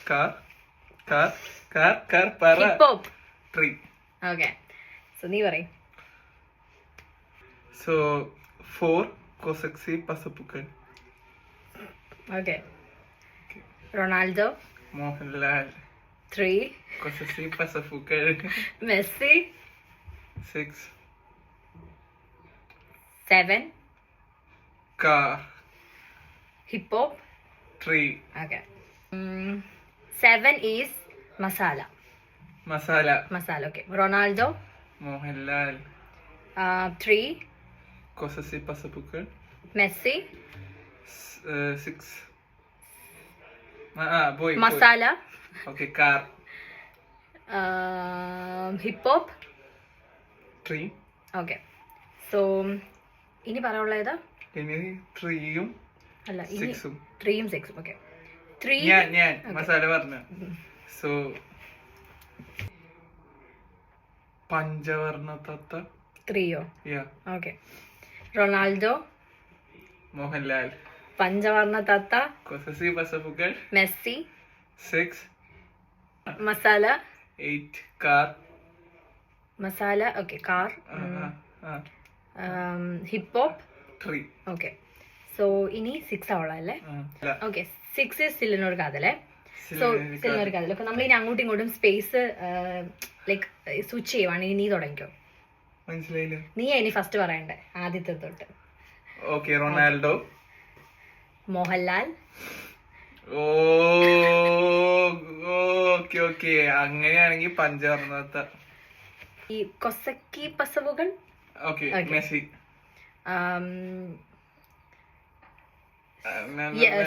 Car. Para. Hip hop. Tree. Okay. So നീ പറയും. So 4 Kosexy Pasapukal. Okay. Ronaldo. Mohanlal. 3. Kosexy Pasapukal. Messi. 6 7. Car. Hip hop. Tree. Okay. 7 is masala. Masala. Okay. Ronaldo. Mohanlal. 3. Kosexy Pasapukal. Messi. 6 boy. Masala. Okay, car. Hip hop. Tree. Okay. So ഇനി പറയാനുള്ള ഏതാ? ഇനി 3ഉം അല്ല ഇനി 6ഉം 3ഉം 6ഉം. Okay. 3 ഞാൻ മസാല പറഞ്ഞു. So പഞ്ചവർണ്ണ തത്ത 3യോ? യാ. ഓക്കെ. റൊണാൾഡോ. മോഹൻലാൽ. പഞ്ചവർണ്ണ തത്ത. കൊസസി പസപ്പുക്കൾ. Messi. 6 masala. 8 car. Masala. Okay. Car. Hip hop. 3. Okay. So ഇനി 6 ആവളല്ലേ? ഓക്കെ. 6 is സിലിനോർ കാതല്ലേ? സോ സിലിനോർ കാതൽ. അപ്പൊ നമ്മൾ ഇനി അങ്ങോട്ടും ഇങ്ങോട്ടും സ്പേസ് ലൈക്ക് സ്വിച്ച് ചെയ്യുവാണെങ്കിൽ നീ തുടങ്ങിക്കോ. മനസ്സിലായില്ല. നീ ഇനി ഫസ്റ്റ് പറയണ്ടേ ആദ്യത്തെ തൊട്ട്. ഓക്കെ. റൊണാൾഡോ. മോഹൻലാൽ. ഓക്കെ അങ്ങനെയാണെങ്കിൽ പഞ്ചവർണ്ണ. ഈ കൊസക്കി പസവുകൾ. ഓക്കെ. മെസ്സി.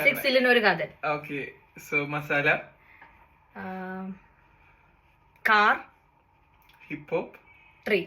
6 സിലിനോർ കാതൽ. Okay. So masala. Car. Hip hop. 3.